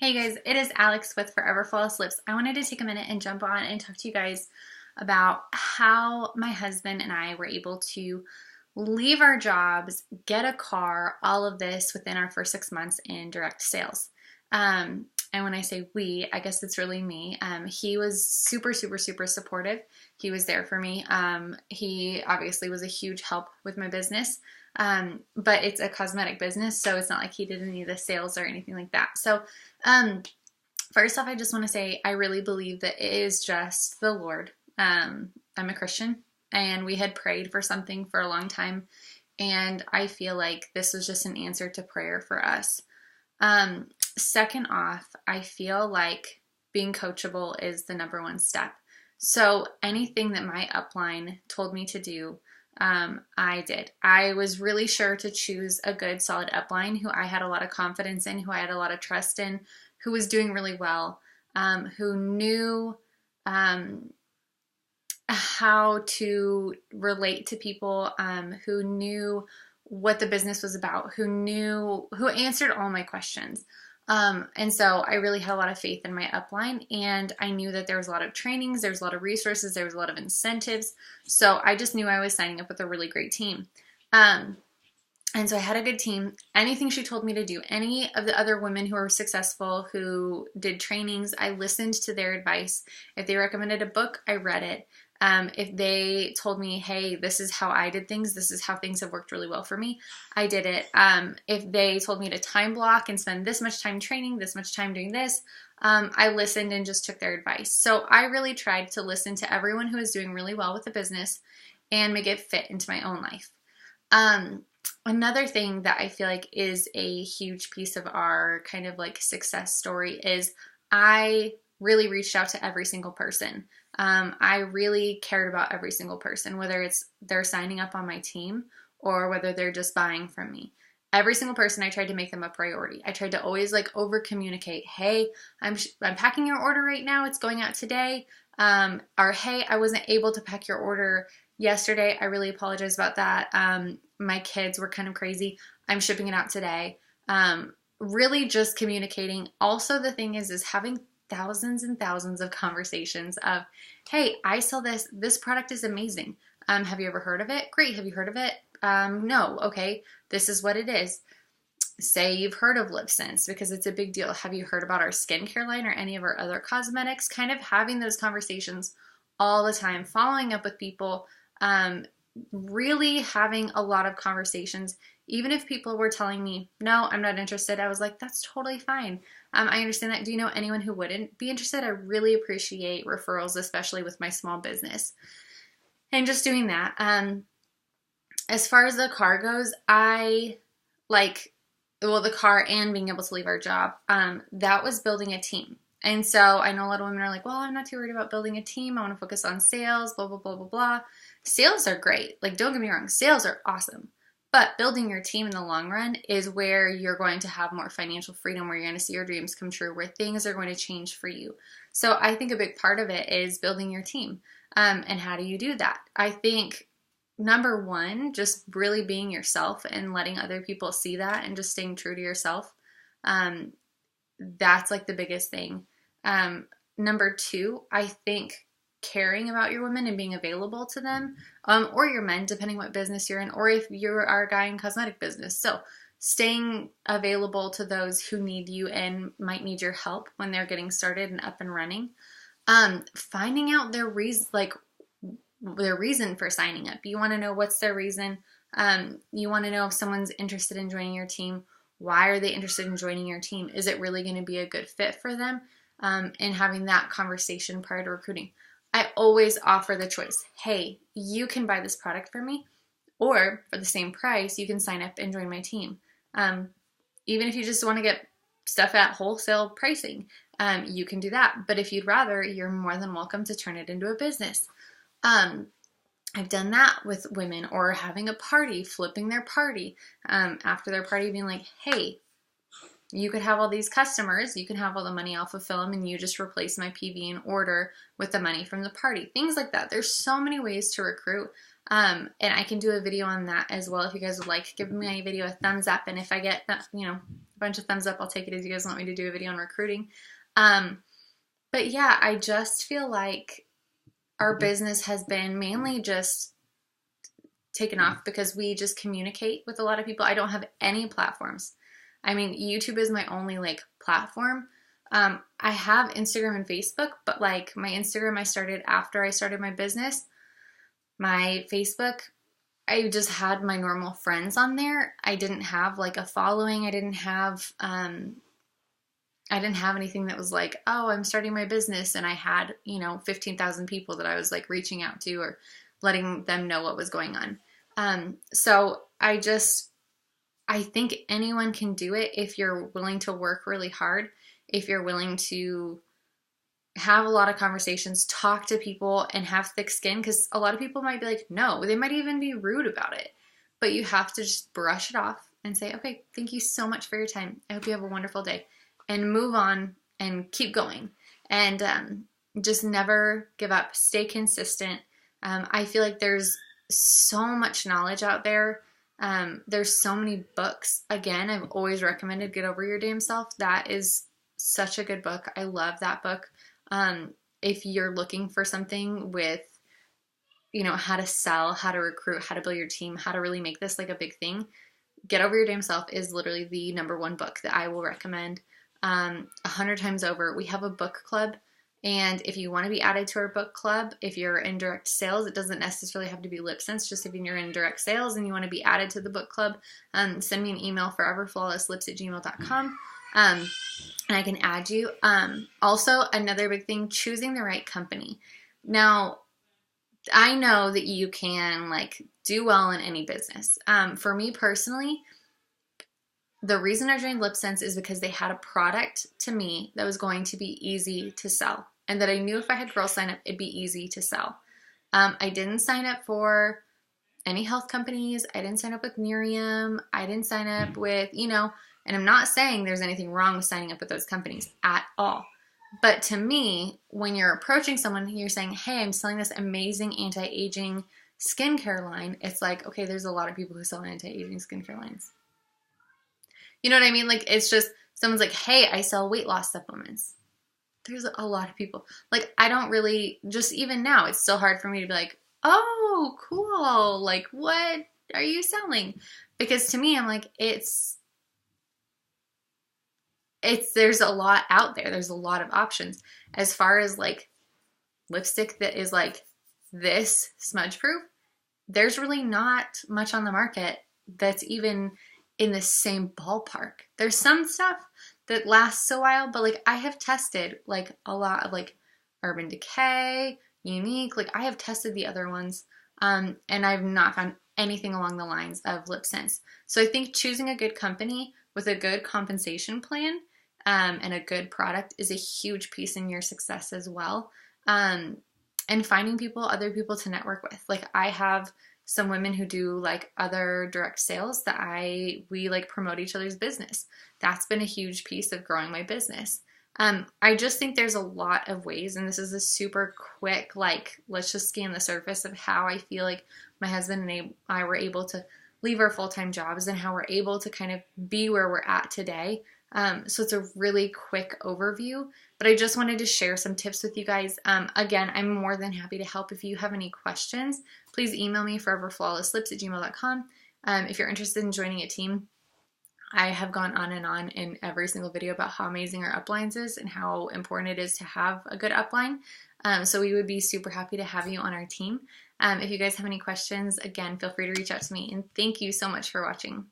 Hey guys, it is Alex with Forever Flawless Lips. I wanted to take a minute and jump on and talk to you guys about how my husband and I were able to leave our jobs, get a car, all of this within our first 6 months in direct sales. And when I say we, I guess it's really me. He was super, super, super supportive. He was there for me. He obviously was a huge help with my business. But it's a cosmetic business, so it's not like he did any of the sales or anything like that. So, first off, I just want to say I really believe that it is just the Lord. I'm a Christian, and we had prayed for something for a long time, and I feel like this was just an answer to prayer for us. Second off, I feel like being coachable is the number one step. So anything that my upline told me to do, I did. I was really sure to choose a good, solid upline who I had a lot of confidence in, who I had a lot of trust in, who was doing really well, who knew how to relate to people, who knew what the business was about, who answered all my questions. And so I really had a lot of faith in my upline, and I knew that there was a lot of trainings, there was a lot of resources, there was a lot of incentives. So I just knew I was signing up with a really great team. And so I had a good team. Anything she told me to do, any of the other women who were successful, who did trainings, I listened to their advice. If they recommended a book, I read it. If they told me, hey, this is how I did things, this is how things have worked really well for me, I did it. If they told me to time block and spend this much time training, this much time doing this, I listened and just took their advice. So I really tried to listen to everyone who was doing really well with the business and make it fit into my own life. Another thing that I feel like is a huge piece of our kind of like success story is I really reached out to every single person. I really cared about every single person, whether it's they're signing up on my team or whether they're just buying from me. Every single person, I tried to make them a priority. I tried to always like over communicate. Hey, I'm packing your order right now. It's going out today. Or hey, I wasn't able to pack your order yesterday. I really apologize about that. My kids were kind of crazy. I'm shipping it out today. Really just communicating. Also, the thing is having thousands and thousands of conversations of, hey, I sell this. This product is amazing. Have you ever heard of it? Great. Have you heard of it? No. Okay. This is what it is. Say you've heard of LipSense because it's a big deal. Have you heard about our skincare line or any of our other cosmetics? Kind of having those conversations all the time, following up with people, really having a lot of conversations. Even if people were telling me, no, I'm not interested, I was like, that's totally fine. I understand that. Do you know anyone who wouldn't be interested? I really appreciate referrals, especially with my small business. And just doing that. As far as the car goes, the car and being able to leave our job, that was building a team. And so I know a lot of women are like, well, I'm not too worried about building a team. I want to focus on sales, blah, blah, blah, blah, blah. Sales are great. Like, don't get me wrong. Sales are awesome. But building your team in the long run is where you're going to have more financial freedom, where you're going to see your dreams come true, where things are going to change for you. So I think a big part of it is building your team. And how do you do that? I think number one, just really being yourself and letting other people see that and just staying true to yourself. That's like the biggest thing. Number two, I think caring about your women and being available to them, or your men, depending what business you're in, or if you are a guy in cosmetic business. So staying available to those who need you and might need your help when they're getting started and up and running. Finding out their reason for signing up. You want to know what's their reason. You want to know if someone's interested in joining your team. Why are they interested in joining your team? Is it really going to be a good fit for them? And having that conversation prior to recruiting. I always offer the choice. Hey, you can buy this product for me, or for the same price, you can sign up and join my team. Even if you just want to get stuff at wholesale pricing, you can do that. But if you'd rather, you're more than welcome to turn it into a business. I've done that with women, or having a party, flipping their party, after their party being like, hey, you could have all these customers, you can have all the money, I'll fulfill them, and you just replace my PV and order with the money from the party. Things like that. There's so many ways to recruit. And I can do a video on that as well if you guys would like. Give my video a thumbs up, and if I get bunch of thumbs up. I'll take it as you guys want me to do a video on recruiting. But yeah, I just feel like our business has been mainly just taken off because we just communicate with a lot of people. I don't have any platforms. I mean, YouTube is my only like platform. I have Instagram and Facebook, but like my Instagram I started after I started my business. My Facebook, I just had my normal friends on there. I didn't have like a following. I didn't have anything that was like, oh, I'm starting my business and I had, 15,000 people that I was like reaching out to or letting them know what was going on. So I think anyone can do it if you're willing to work really hard, if you're willing to have a lot of conversations, talk to people, and have thick skin, because a lot of people might be like, no, they might even be rude about it, but you have to just brush it off and say, okay, thank you so much for your time. I hope you have a wonderful day, and move on and keep going, and just never give up. Stay consistent. I feel like there's so much knowledge out there. There's so many books. Again, I've always recommended Get Over Your Damn Self. That is such a good book. I love that book. If you're looking for something with, how to sell, how to recruit, how to build your team, how to really make this like a big thing, Get Over Your Damn Self is literally the #1 book that I will recommend 100 times over. We have a book club, and if you want to be added to our book club, if you're in direct sales, it doesn't necessarily have to be LipSense. Just if you're in direct sales and you want to be added to the book club, send me an email, foreverflawlesslips@gmail.com. And I can add you. Also, another big thing, choosing the right company. Now, I know that you can like do well in any business. For me personally, the reason I joined LipSense is because they had a product to me that was going to be easy to sell, and that I knew if I had girls sign up, it'd be easy to sell. I didn't sign up for any health companies. I didn't sign up with Miriam. I didn't sign up with, and I'm not saying there's anything wrong with signing up with those companies at all. But to me, when you're approaching someone, you're saying, hey, I'm selling this amazing anti-aging skincare line. It's like, okay, there's a lot of people who sell anti-aging skincare lines. You know what I mean? Like, it's just, someone's like, hey, I sell weight loss supplements. There's a lot of people. Like, I don't really, just even now, it's still hard for me to be like, oh, cool. Like, what are you selling? Because to me, I'm like, there's a lot out there. There's a lot of options. As far as like lipstick that is like this smudge proof, there's really not much on the market that's even in the same ballpark. There's some stuff that lasts a while, but like I have tested like a lot of like Urban Decay, Unique, like I have tested the other ones, and I've not found anything along the lines of LipSense. So I think choosing a good company with a good compensation plan and a good product is a huge piece in your success as well. And finding other people to network with. Like I have some women who do like other direct sales that we like promote each other's business. That's been a huge piece of growing my business. I just think there's a lot of ways, and this is a super quick, like, let's just scan the surface of how I feel like my husband and I were able to leave our full-time jobs and how we're able to kind of be where we're at today. So it's a really quick overview, but I just wanted to share some tips with you guys. Again, I'm more than happy to help. If you have any questions, please email me, foreverflawlesslips@gmail.com. If you're interested in joining a team, I have gone on and on in every single video about how amazing our uplines is and how important it is to have a good upline. So we would be super happy to have you on our team. If you guys have any questions, again, feel free to reach out to me, and thank you so much for watching.